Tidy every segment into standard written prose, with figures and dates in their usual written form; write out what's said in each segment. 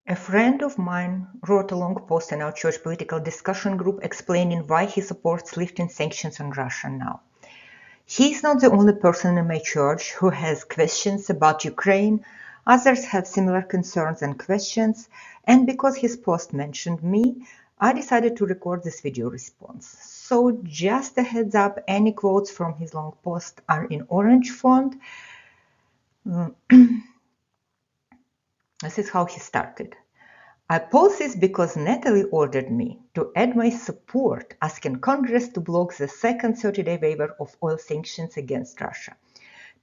A friend of mine wrote a long post in our church political discussion group explaining why he supports lifting sanctions on Russia now. He is not the only person in my church who has questions about Ukraine. Others have similar concerns and questions, and because his post mentioned me, I decided to record this video response. So just a heads up, any quotes from his long post are in orange font. This is how he started. I post this because Natalie ordered me to add my support asking Congress to block the second 30-day waiver of oil sanctions against Russia.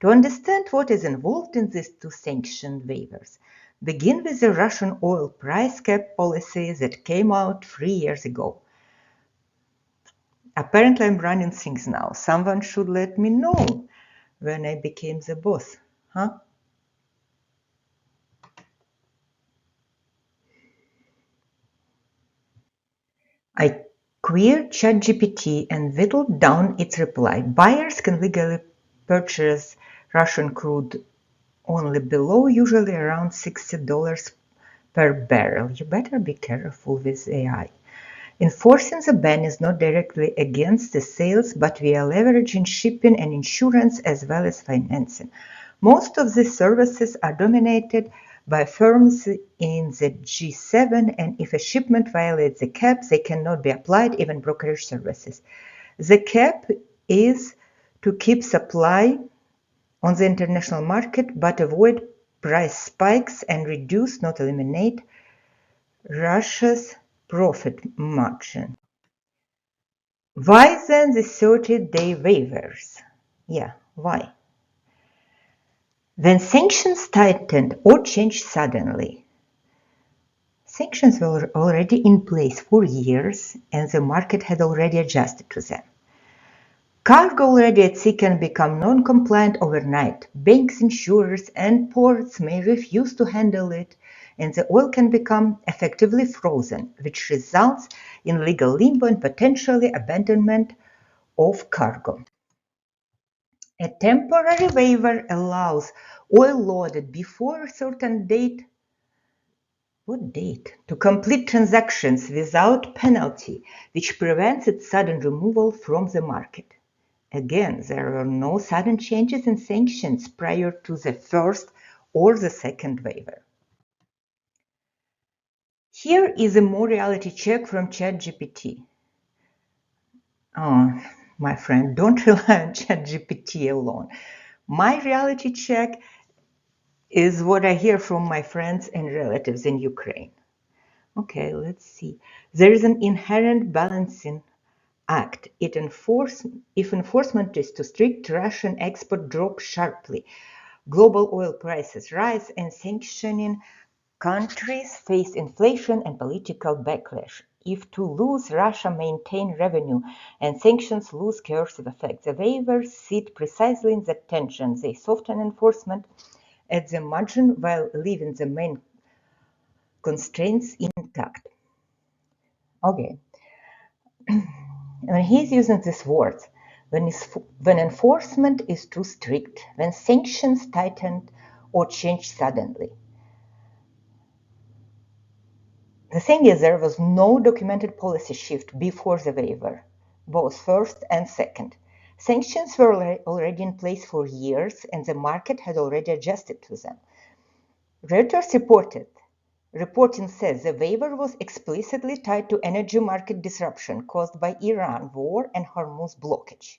To understand what is involved in these two sanction waivers, begin with the Russian oil price cap policy that came out 3 years ago. Apparently I'm running things now. Someone should let me know when I became the boss, huh? I queried ChatGPT and whittled down its reply. Buyers can legally purchase Russian crude only below, usually around $60 per barrel. You better be careful with AI. Enforcing the ban is not directly against the sales, but via leveraging shipping and insurance as well as financing. Most of these services are dominated by firms in the G7, and if a shipment violates the cap, they cannot be applied, even brokerage services. The cap is to keep supply on the international market, but avoid price spikes and reduce, not eliminate, Russia's profit margin. Why then the 30-day waivers? Yeah, why? When sanctions tightened or changed suddenly, sanctions were already in place for years and the market had already adjusted to them. Cargo already at sea can become non-compliant overnight. Banks, insurers, and ports may refuse to handle it, and the oil can become effectively frozen, which results in legal limbo and potentially abandonment of cargo. A temporary waiver allows oil loaded before a certain date, what date? To complete transactions without penalty, which prevents its sudden removal from the market. Again, there were no sudden changes in sanctions prior to the first or the second waiver. Here is a more reality check from ChatGPT. Oh, my friend, don't rely on ChatGPT alone. My reality check is what I hear from my friends and relatives in Ukraine. Okay, let's see. There is an inherent balancing act. If enforcement is too strict, Russian export drops sharply. Global oil prices rise and sanctioning countries face inflation and political backlash. If too loose, Russia maintain revenue and sanctions lose coercive effect. The waivers sit precisely in that tension. They soften enforcement at the margin while leaving the main constraints intact. Okay, and he's using these words. When enforcement is too strict, when sanctions tighten or change suddenly. The thing is, there was no documented policy shift before the waiver, both first and second. Sanctions were already in place for years, and the market had already adjusted to them. Reuters reporting says the waiver was explicitly tied to energy market disruption caused by Iran war and Hormuz blockage.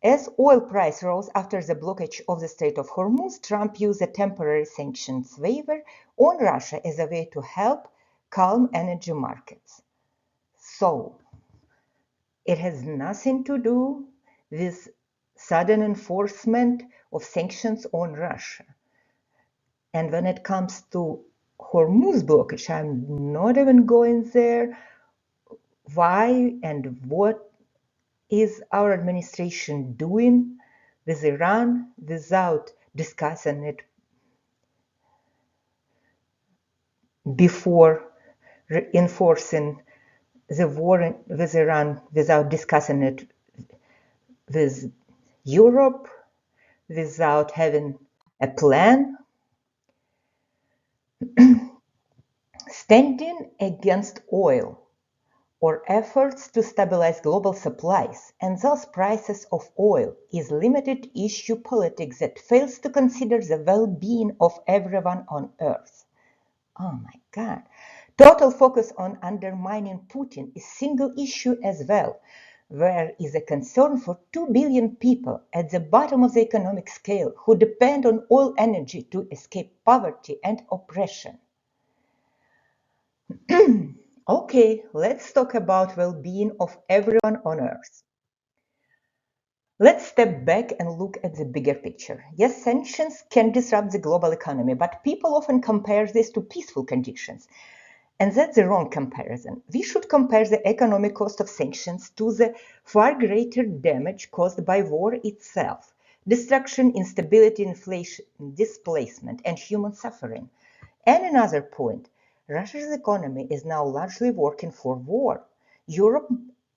As oil price rose after the blockage of the Strait of Hormuz, Trump used a temporary sanctions waiver on Russia as a way to help calm energy markets. So, it has nothing to do with sudden enforcement of sanctions on Russia. And when it comes to Hormuz blockage, I'm not even going there. Why and what is our administration doing with Iran without discussing it before enforcing the war with Iran, without discussing it with Europe, without having a plan? Standing against oil or efforts to stabilize global supplies and thus prices of oil is limited issue politics that fails to consider the well-being of everyone on Earth. Oh my God. Total focus on undermining Putin is single issue as well. Where is a concern for 2 billion people at the bottom of the economic scale who depend on oil energy to escape poverty and oppression? Okay, let's talk about well-being of everyone on Earth. Let's step back and look at the bigger picture. Yes, sanctions can disrupt the global economy, but people often compare this to peaceful conditions. And that's the wrong comparison. We should compare the economic cost of sanctions to the far greater damage caused by war itself: destruction, instability, inflation, displacement, and human suffering. And another point, Russia's economy is now largely working for war. Europe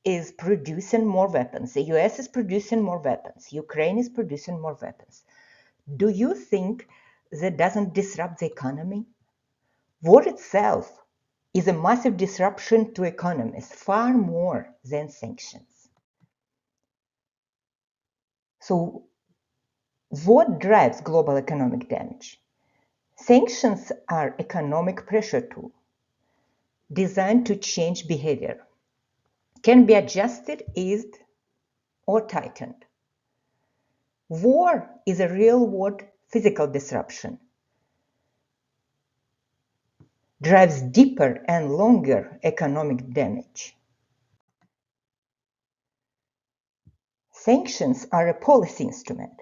is producing more weapons. The US is producing more weapons. Ukraine is producing more weapons. Do you think that doesn't disrupt the economy? War itself is a massive disruption to economies, far more than sanctions. So, what drives global economic damage? Sanctions are economic pressure tool designed to change behavior, can be adjusted, eased, or tightened. War is a real-world physical disruption, drives deeper and longer economic damage. Sanctions are a policy instrument.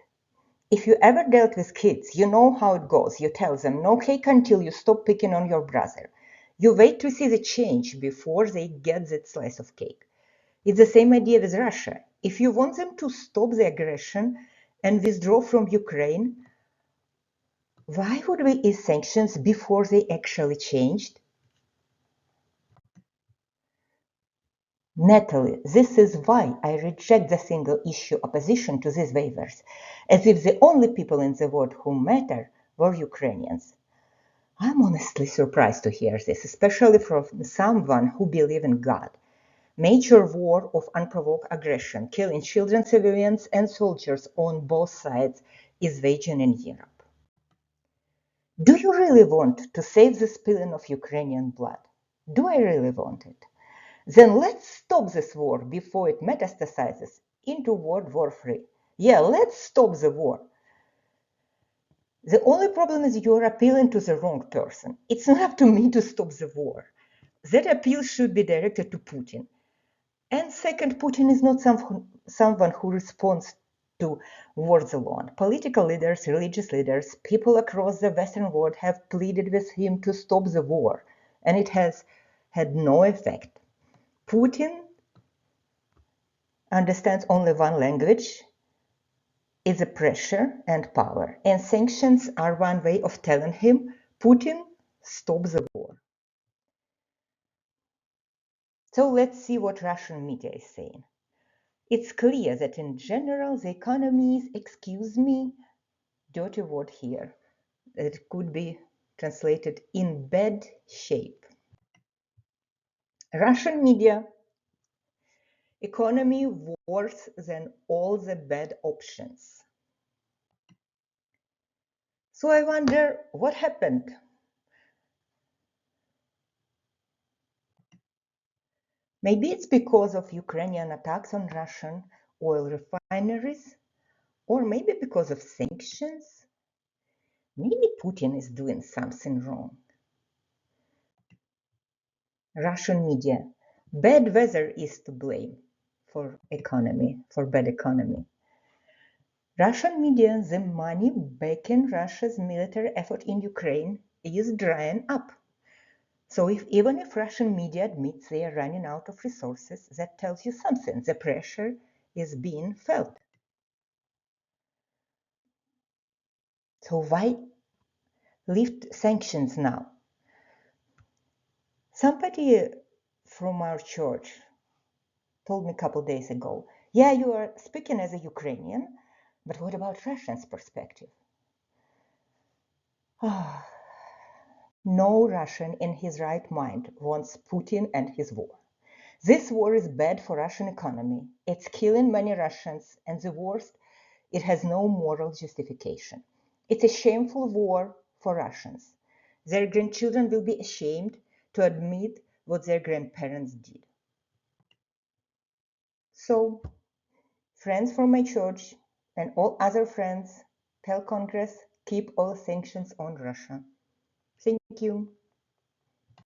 If you ever dealt with kids, you know how it goes. You tell them no cake until you stop picking on your brother. You wait to see the change before they get that slice of cake. It's the same idea with Russia. If you want them to stop the aggression and withdraw from Ukraine, why would we ease sanctions before they actually changed? Natalie, this is why I reject the single-issue opposition to these waivers, as if the only people in the world who matter were Ukrainians. I'm honestly surprised to hear this, especially from someone who believes in God. Major war of unprovoked aggression, killing children, civilians, and soldiers on both sides is waging in Europe. Do you really want to save the spilling of Ukrainian blood? Do I really want it? Then let's stop this war before it metastasizes into World War III. Yeah, let's stop the war. The only problem is you're appealing to the wrong person. It's not up to me to stop the war. That appeal should be directed to Putin. And second, Putin is not someone who responds to wars alone. Political leaders, religious leaders, people across the Western world have pleaded with him to stop the war, and it has had no effect. Putin understands only one language: is a pressure and power. And sanctions are one way of telling him, Putin, stop the war. So let's see what Russian media is saying. It's clear that in general the economy is, excuse me, dirty word here. It could be translated in bad shape. Russian media, economy worse than all the bad options. So I wonder what happened. Maybe it's because of Ukrainian attacks on Russian oil refineries, or maybe because of sanctions. Maybe Putin is doing something wrong. Russian media. Bad weather is to blame for economy, for bad economy. Russian media, the money backing Russia's military effort in Ukraine is drying up. So even if Russian media admits they are running out of resources, that tells you something. The pressure is being felt. So why lift sanctions now? Somebody from our church told me a couple days ago, yeah, you are speaking as a Ukrainian, but what about Russians' perspective? No Russian in his right mind wants Putin and his war. This war is bad for Russian economy. It's killing many Russians, and the worst, it has no moral justification. It's a shameful war for Russians. Their grandchildren will be ashamed to admit what their grandparents did. So, friends from my church and all other friends, tell Congress, keep all sanctions on Russia. Thank you.